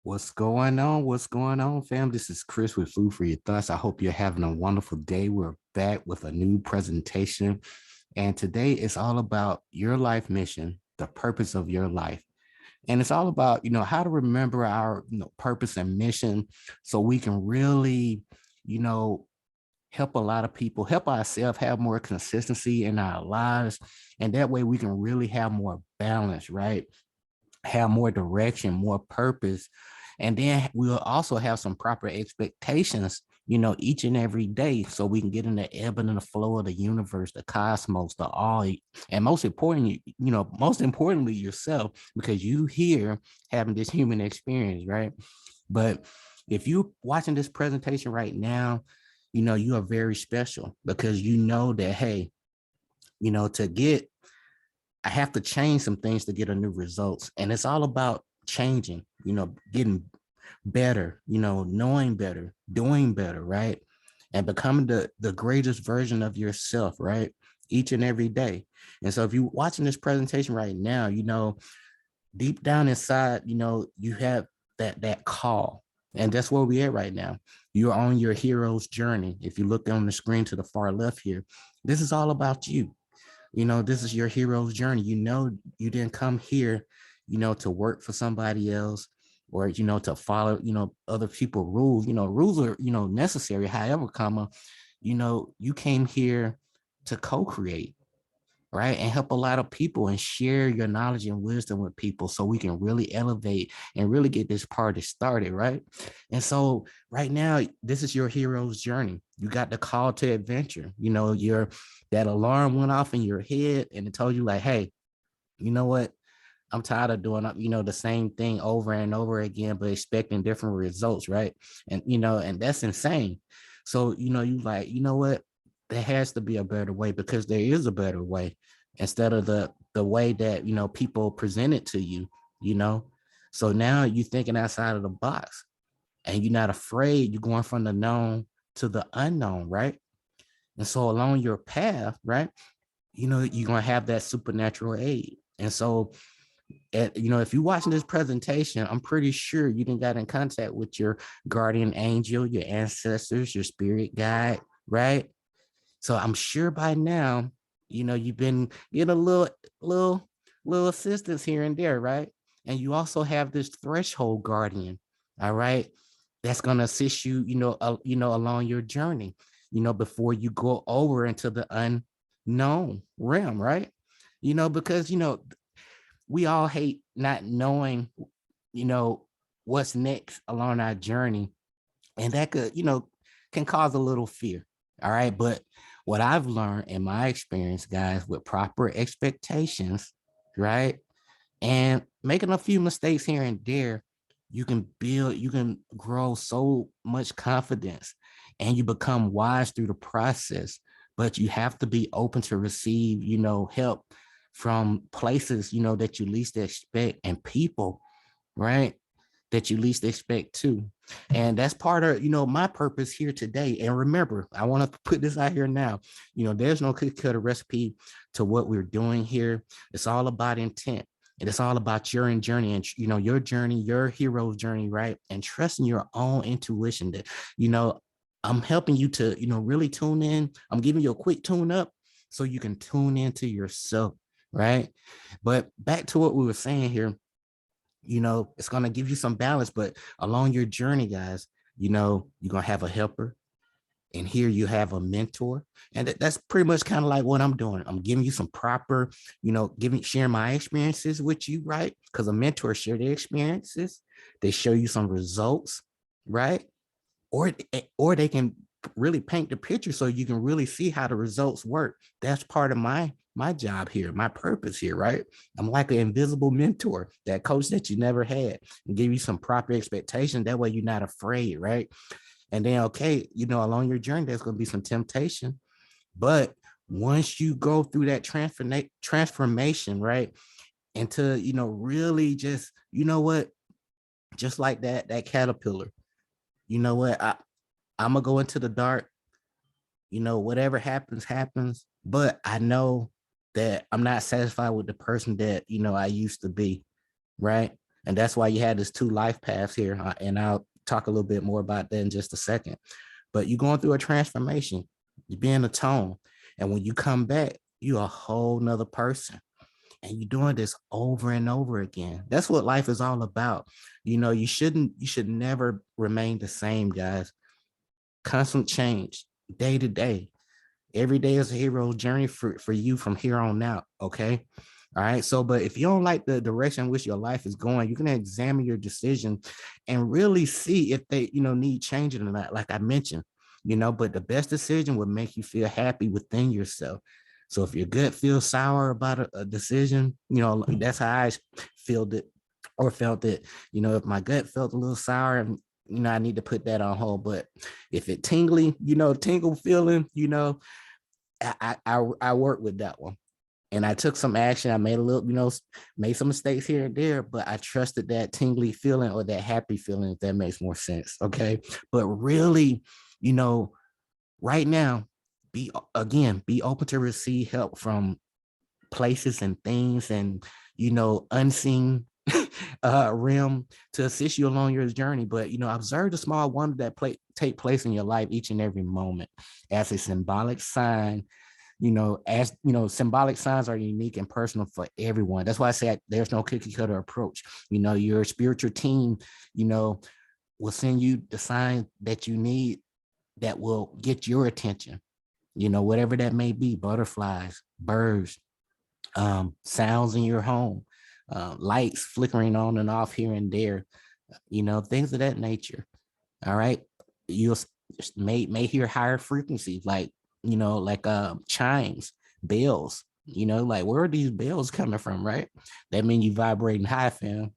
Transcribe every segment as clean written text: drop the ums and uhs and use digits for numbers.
What's going on? What's going on, fam? This is Chris with Food for Your Thoughts. I hope you're having a wonderful day. We're back with a new presentation. And today it's all about your life mission, the purpose of your life. And it's all about, how to remember our, purpose and mission so we can really, you know, help a lot of people, help ourselves have more consistency in our lives. And that way we can really have more balance, right? Have more direction, more purpose. And then we'll also have some proper expectations, each and every day so we can get in the ebb and the flow of the universe, the cosmos, the all. And most importantly, yourself, because you here having this human experience, right? But if you're watching this presentation right now, you are very special because you know that, hey, to get I have to change some things to get a new results. And it's all about changing, getting better, knowing better, doing better, right? And becoming the greatest version of yourself, right? Each and every day. And so if you're watching this presentation right now, deep down inside, you have that call. And that's where we at right now. You're on your hero's journey. If you look on the screen to the far left here, this is all about you. This is your hero's journey. You didn't come here, to work for somebody else or, to follow, other people rules. Rules are, necessary. However, you came here to co-create, right? And help a lot of people and share your knowledge and wisdom with people so we can really elevate and really get this party started, right? And so right now, this is your hero's journey. You got the call to adventure. That alarm went off in your head and it told you like, hey, you know what? I'm tired of doing, the same thing over and over again, but expecting different results, right? And that's insane. So, you like, you know what? There has to be a better way because there is a better way instead of the way that, people present it to you, you know? So now you're thinking outside of the box and you're not afraid. You're going from the known to the unknown, right? And so along your path, right? You're going to have that supernatural aid. And so if you're watching this presentation, I'm pretty sure you didn't got in contact with your guardian angel, your ancestors, your spirit guide, right? So I'm sure by now, you've been getting a little assistance here and there, right? And you also have this threshold guardian, all right, that's gonna assist you, along your journey, before you go over into the unknown realm, right? Because we all hate not knowing, you know, what's next along our journey. And that could, can cause a little fear. All right. But what I've learned in my experience, guys, with proper expectations, right? And making a few mistakes here and there, you can grow so much confidence and you become wise through the process. But you have to be open to receive, help from places, that you least expect and people, right? That you least expect too. And that's part of, my purpose here today. And remember, I want to put this out here now. There's no cookie cutter recipe to what we're doing here. It's all about intent. And it's all about your journey and your journey, your hero's journey, right? And trusting your own intuition that, I'm helping you to, really tune in. I'm giving you a quick tune up so you can tune into yourself, right? But back to what we were saying here, it's going to give you some balance, but along your journey, guys, you're going to have a helper. And here you have a mentor. And that's pretty much kind of like what I'm doing. I'm giving you some proper, sharing my experiences with you, right? Because a mentor share their experiences. They show you some results, right? Or they can really paint the picture so you can really see how the results work. That's part of my job here, my purpose here, right? I'm like an invisible mentor, that coach that you never had, and give you some proper expectation. That way you're not afraid, right? And then, okay, along your journey, there's going to be some temptation. But once you go through that transformation, right, into, really just, what, just like that caterpillar, what, I'm going to go into the dark, whatever happens, happens. But I know that I'm not satisfied with the person that, I used to be, right? And that's why you had this two life paths here. And I'll talk a little bit more about that in just a second. But you're going through a transformation, you're being atoned. And when you come back, you're a whole nother person. And you're doing this over and over again. That's what life is all about. You should never remain the same, guys. Constant change, day to day. Every day is a hero's journey for you from here on out. Okay. All right. So, but if you don't like the direction in which your life is going, you can examine your decision and really see if they, need changing or not, like I mentioned, but the best decision would make you feel happy within yourself. So if your gut feels sour about a decision, that's how I feel it or felt it. If my gut felt a little sour, I need to put that on hold. But if it tingly, tingle feeling, I work with that one. And I took some action. I made a little, made some mistakes here and there, but I trusted that tingly feeling or that happy feeling, if that makes more sense. Okay. But really, right now, be open to receive help from places and things and, unseen realm to assist you along your journey. But, observe the small wonder that take place in your life each and every moment as a symbolic sign. Symbolic signs are unique and personal for everyone. That's why I say there's no cookie cutter approach. Your spiritual team, will send you the sign that you need that will get your attention, whatever that may be: butterflies, birds, sounds in your home, lights flickering on and off here and there, things of that nature. All right. You'll may hear higher frequencies like, chimes, bells, like where are these bells coming from, right? That means you vibrating high, fam.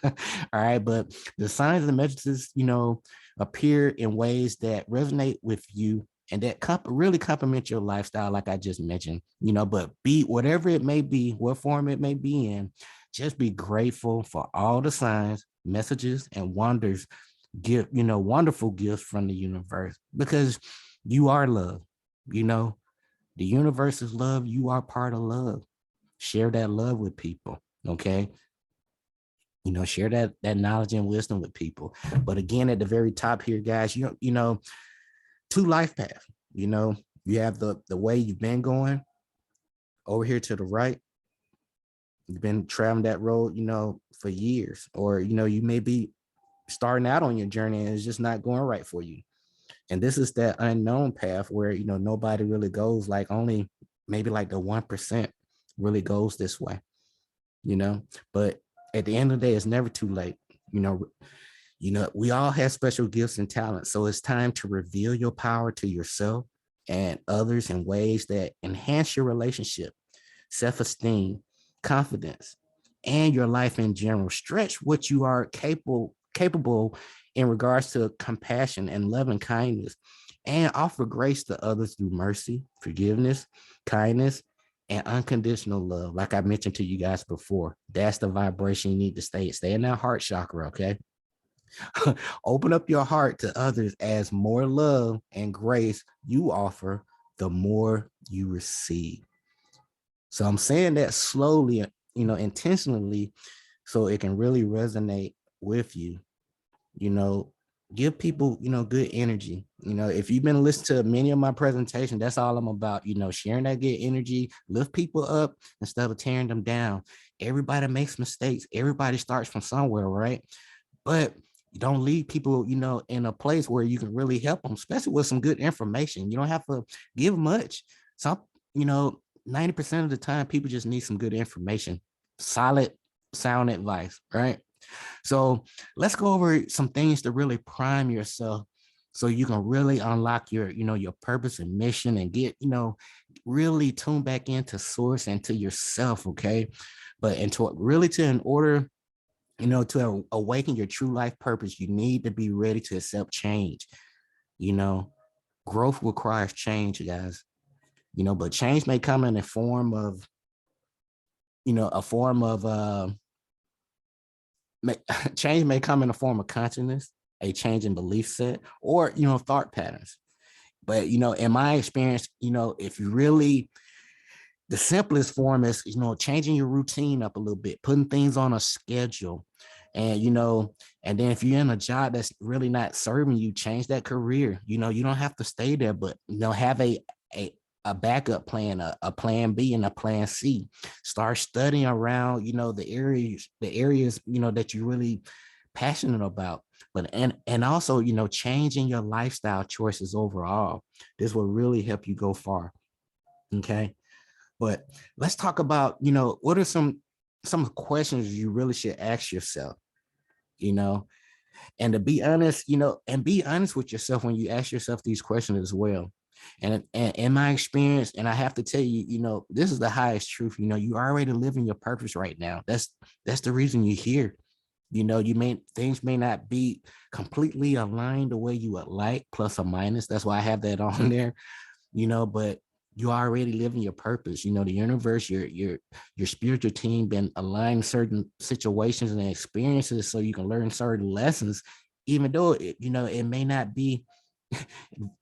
All right. But the signs and messages, appear in ways that resonate with you and that really complement your lifestyle, like I just mentioned, but be whatever it may be, what form it may be in, just be grateful for all the signs, messages, and wonders, wonderful gifts from the universe, because you are love. The universe is love. You are part of love. Share that love with people. Okay. Share that knowledge and wisdom with people. But again, at the very top here, guys, two life paths. You have the way you've been going over here to the right. You've been traveling that road, for years, or, you may be starting out on your journey and it's just not going right for you. And this is that unknown path where, nobody really goes, like only maybe like the 1% really goes this way, but at the end of the day, it's never too late. We all have special gifts and talents. So it's time to reveal your power to yourself and others in ways that enhance your relationship, self-esteem, confidence, and your life in general. Stretch what you are capable in regards to compassion and love and kindness, and offer grace to others through mercy, forgiveness, kindness, and unconditional love. Like I mentioned to you guys before, that's the vibration you need to stay in that heart chakra. Okay. Open up your heart to others. As more love and grace you offer, the more you receive. So I'm saying that slowly, intentionally, so it can really resonate with you. Give people, good energy. If you've been listening to many of my presentations, that's all I'm about, sharing that good energy, lift people up instead of tearing them down. Everybody makes mistakes. Everybody starts from somewhere, right? But you don't leave people, in a place where you can really help them, especially with some good information. You don't have to give much. Some, 90% of the time, people just need some good information, solid, sound advice, right? So let's go over some things to really prime yourself so you can really unlock your, your purpose and mission and get, really tune back into source and to yourself. Okay. But in order, to awaken your true life purpose, you need to be ready to accept change. Growth requires change, guys. But change may come in a form of, change may come in a form of consciousness, a change in belief set, or, thought patterns. But, in my experience, if you really, the simplest form is, changing your routine up a little bit, putting things on a schedule, And, and then if you're in a job that's really not serving you, change that career. You don't have to stay there, but, have a, a backup plan, a plan B and a plan C. Start studying around, the areas, that you're really passionate about. But and also, changing your lifestyle choices overall. This will really help you go far. Okay. But let's talk about, what are some questions you really should ask yourself, you know, and to be honest, and be honest with yourself when you ask yourself these questions as well. And in my experience, and I have to tell you, this is the highest truth. You already living your purpose right now. That's the reason you're here. Things may not be completely aligned the way you would like, plus or minus. That's why I have that on there, but you already living your purpose. The universe, your spiritual team been aligned certain situations and experiences so you can learn certain lessons, even though it may not be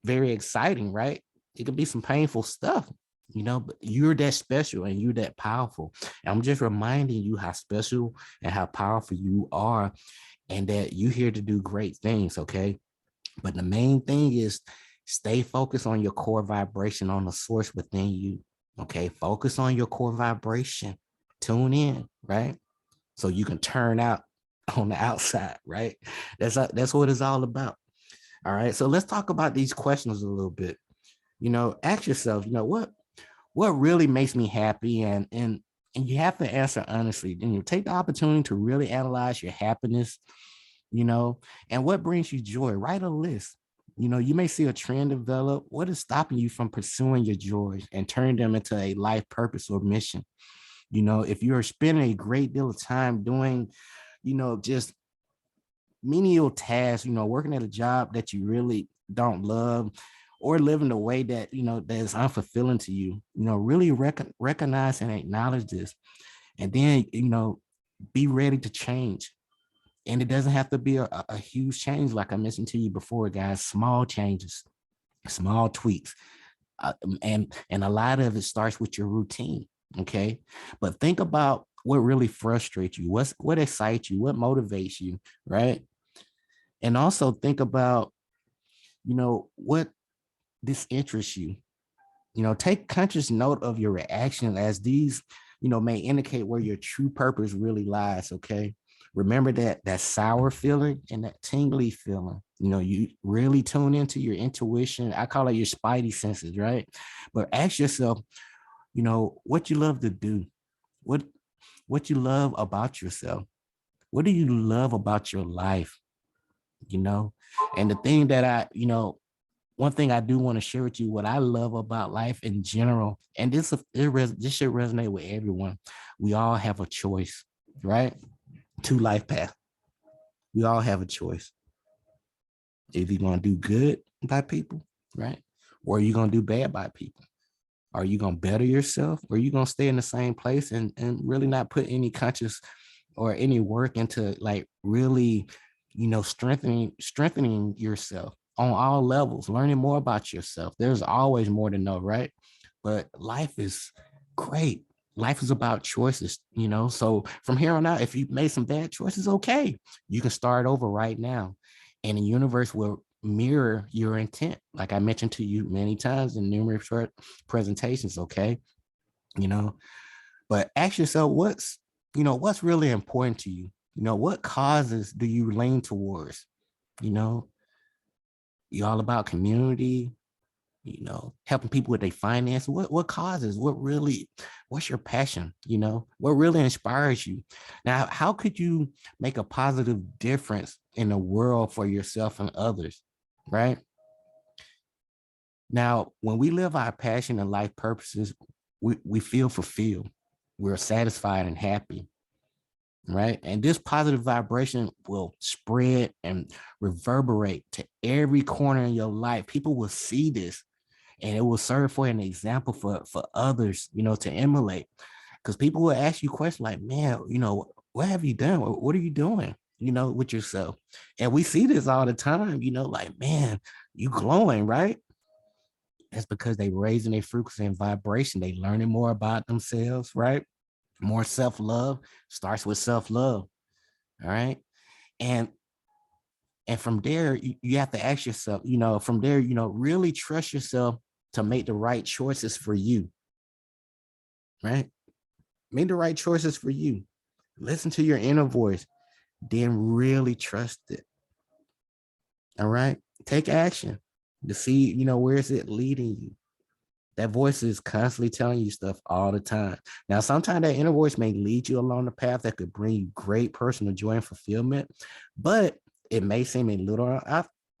very exciting, right? It could be some painful stuff, but you're that special and you're that powerful. And I'm just reminding you how special and how powerful you are, and that you're here to do great things, okay? But the main thing is stay focused on your core vibration, on the source within you, okay? Focus on your core vibration. Tune in, right? So you can turn out on the outside, right? That's what it's all about. All right. So let's talk about these questions a little bit. Ask yourself, what really makes me happy, and you have to answer honestly. Then you take the opportunity to really analyze your happiness, and what brings you joy. Write a list. You may see a trend develop. What is stopping you from pursuing your joys and turning them into a life purpose or mission? If you're spending a great deal of time doing, just menial tasks, working at a job that you really don't love, or living the way that, that is unfulfilling to you, really recognize and acknowledge this. And then, be ready to change. And it doesn't have to be a huge change, like I mentioned to you before, guys. Small changes, small tweaks. And a lot of it starts with your routine. Okay. But think about what really frustrates you, what excites you, what motivates you, right? And also think about, what disinterests you. Take conscious note of your reaction, as these, may indicate where your true purpose really lies. Okay. Remember that sour feeling and that tingly feeling. You really tune into your intuition. I call it your spidey senses, right? But ask yourself, what you love to do, what what you love about yourself. What do you love about your life? And the thing that one thing I do want to share with you, what I love about life in general, and this should resonate with everyone. We all have a choice, right? Two life paths. We all have a choice. If you're going to do good by people, right? Or you're going to do bad by people. Are you going to better yourself, or are you going to stay in the same place and really not put any conscious or any work into, like, really, strengthening yourself on all levels, learning more about yourself? There's always more to know, right? But life is great. Life is about choices, So from here on out, if you made some bad choices, okay, you can start over right now. And the universe will mirror your intent, like I mentioned to you many times in numerous presentations, okay? You know, but ask yourself, what's really important to you? What causes do you lean towards? You know, you all about community, helping people with their finance. What causes? What's your passion? What really inspires you? Now, how could you make a positive difference in the world for yourself and others? Right? Now, when we live our passion and life purposes, we feel fulfilled. We're satisfied and happy. Right? And this positive vibration will spread and reverberate to every corner in your life. People will see this, and it will serve for an example for others, to emulate. Because people will ask you questions like, man, what have you done? What are you doing, with yourself? And we see this all the time, like, man, you glowing, right? That's because they raising their frequency and vibration. They learning more about themselves, right? More self-love starts with self-love. All right. And from there, you have to ask yourself, from there, really trust yourself to make the right choices for you, right? Make the right choices for you. Listen to your inner voice, then really trust it. All right. Take action to see, where is it leading you. That voice is constantly telling you stuff all the time. Now, sometimes that inner voice may lead you along the path that could bring you great personal joy and fulfillment, but it may seem a little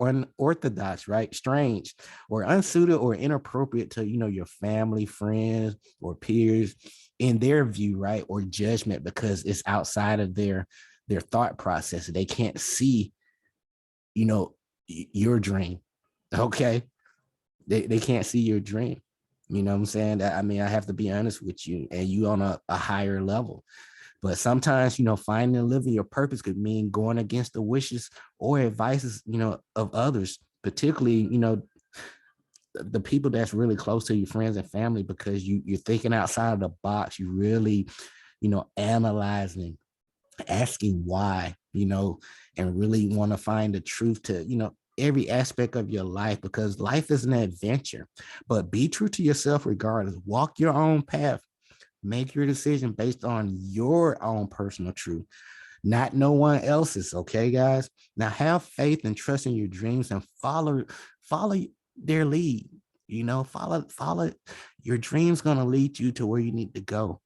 unorthodox, right? Strange or unsuited or inappropriate to, your family, friends, or peers in their view, right? Or judgment, because it's outside of their thought process. They can't see, your dream. Okay. They can't see your dream. You know what I'm saying? I mean, I have to be honest with you, and you on a higher level. But sometimes, finding and living your purpose could mean going against the wishes or advices, of others, particularly, the people that's really close to your friends and family, because you're thinking outside of the box. You really, analyzing, asking why, and really want to find the truth to, every aspect of your life, because life is an adventure. But be true to yourself regardless. Walk your own path. Make your decision based on your own personal truth, not no one else's. Okay, guys. Now have faith and trust in your dreams and follow their lead. Follow your dreams gonna lead you to where you need to go.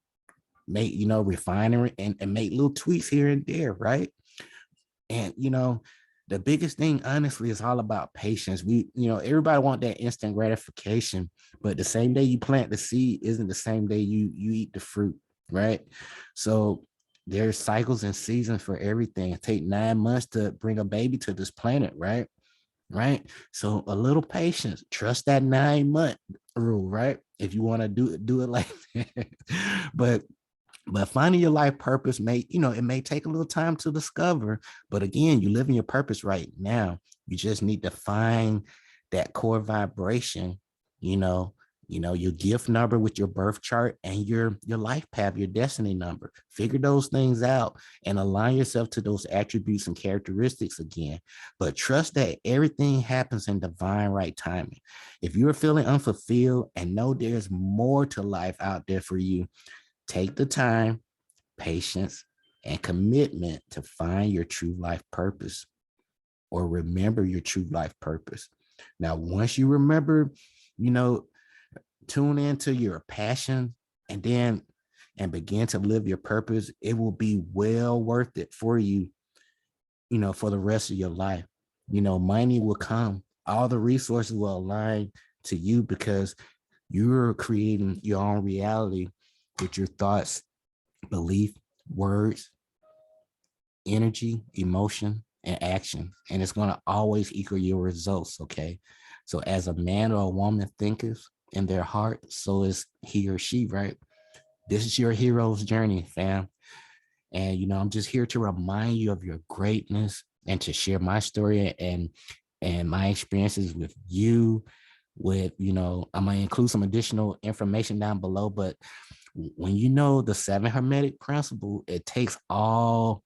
Make, refine and make little tweaks here and there, right? And the biggest thing, honestly, is all about patience. Everybody want that instant gratification, but the same day you plant the seed isn't the same day you eat the fruit, right? So there's cycles and seasons for everything. It takes 9 months to bring a baby to this planet, right? Right. So a little patience, trust that 9 month rule, right? If you want to do it like that. but finding your life purpose it may take a little time to discover, but again, you live in your purpose right now. You just need to find that core vibration, you know, your gift number with your birth chart and your life path, your destiny number. Figure those things out and align yourself to those attributes and characteristics again. But trust that everything happens in divine right timing. If you're feeling unfulfilled and know there's more to life out there for you, take the time, patience, and commitment to find your true life purpose, or remember your true life purpose. Now, once you remember, you know, tune into your passion and begin to live your purpose, it will be well worth it for you, for the rest of your life. Money will come, all the resources will align to you, because you're creating your own reality with your thoughts, belief, words, energy, emotion, and action. And it's going to always equal your results. Okay. So as a man or a woman thinketh in their heart, so is he or she, right? This is your hero's journey, fam. And I'm just here to remind you of your greatness and to share my story and my experiences with you. With I'm gonna include some additional information down below, but when you know the 7 hermetic principle, it takes all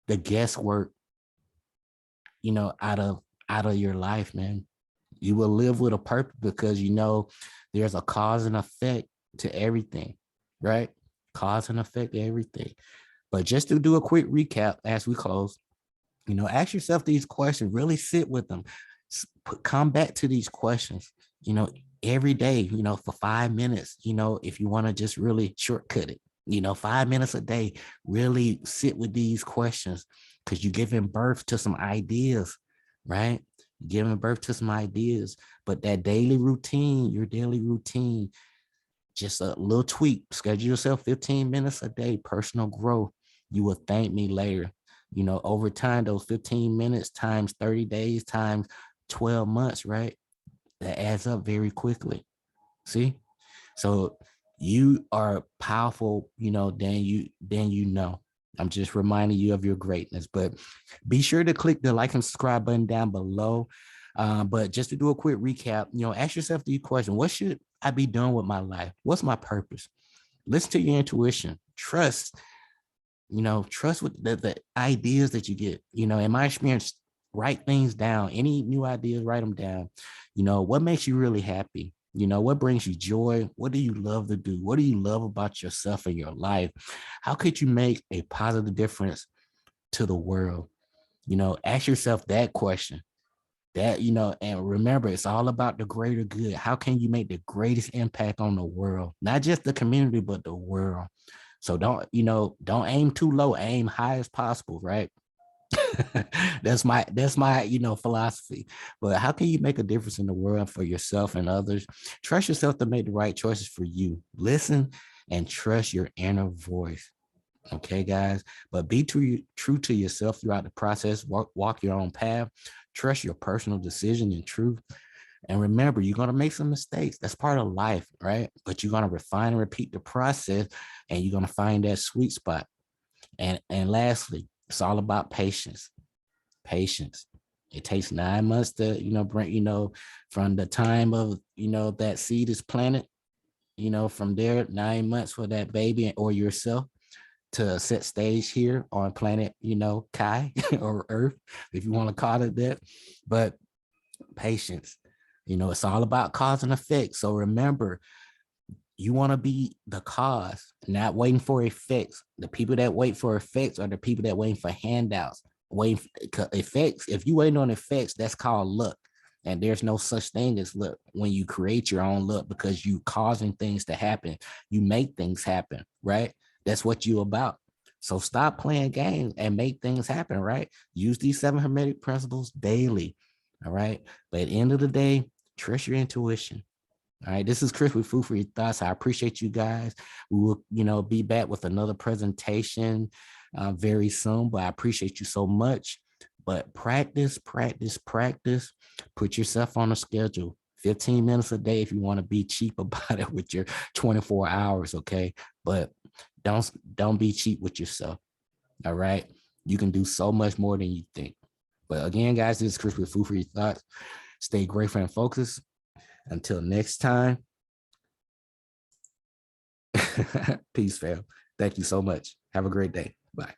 the guesswork, out of your life, man. You will live with a purpose, because there's a cause and effect to everything, right? Cause and effect to everything. But just to do a quick recap as we close, ask yourself these questions, really sit with them, come back to these questions, every day, for 5 minutes, if you want to just really shortcut it, 5 minutes a day, really sit with these questions, because you're giving birth to some ideas, right? You're giving birth to some ideas, but that your daily routine, just a little tweak, schedule yourself 15 minutes a day, personal growth. You will thank me later. Over time, those 15 minutes times 30 days times 12 months, right? That adds up very quickly. See? So you are powerful, than. I'm just reminding you of your greatness, but be sure to click the like and subscribe button down below. But just to do a quick recap, ask yourself the question: what should I be doing with my life? What's my purpose? Listen to your intuition. Trust trust with the ideas that you get. In my experience, write things down. Any new ideas, write them down. What makes you really happy? What brings you joy? What do you love to do? What do you love about yourself and your life? How could you make a positive difference to the world? Ask yourself that question. And remember, it's all about the greater good. How can you make the greatest impact on the world? Not just the community, but the world. So don't aim too low, aim high as possible, right? that's my philosophy. But how can you make a difference in the world for yourself and others? Trust yourself to make the right choices for you. Listen and trust your inner voice. Okay, guys, but be true to yourself throughout the process. Walk your own path. Trust your personal decision and truth. And remember, you're going to make some mistakes. That's part of life, right? But you're going to refine and repeat the process, and you're going to find that sweet spot. And lastly, it's all about patience. Patience. It takes 9 months to, bring, from the time of, that seed is planted, from there, 9 months for that baby or yourself to set stage here on planet, Kai or Earth, if you want to call it that. But patience, it's all about cause and effect. So remember, you want to be the cause, not waiting for effects. The people that wait for effects are the people that waiting for handouts. Waiting for effects. If you waiting on effects, that's called luck. And there's no such thing as luck when you create your own luck, because you causing things to happen. You make things happen, right? That's what you about. So stop playing games and make things happen, right? Use these 7 Hermetic principles daily, all right? But at the end of the day, trust your intuition. All right, this is Chris with Food for Your Thoughts. I appreciate you guys. We will, be back with another presentation very soon, but I appreciate you so much. But practice, practice, practice. Put yourself on a schedule. 15 minutes a day if you want to be cheap about it with your 24 hours, okay? But don't be cheap with yourself, all right? You can do so much more than you think. But again, guys, this is Chris with Food for Your Thoughts. Stay grateful and focused. Until next time, peace, fam. Thank you so much. Have a great day. Bye.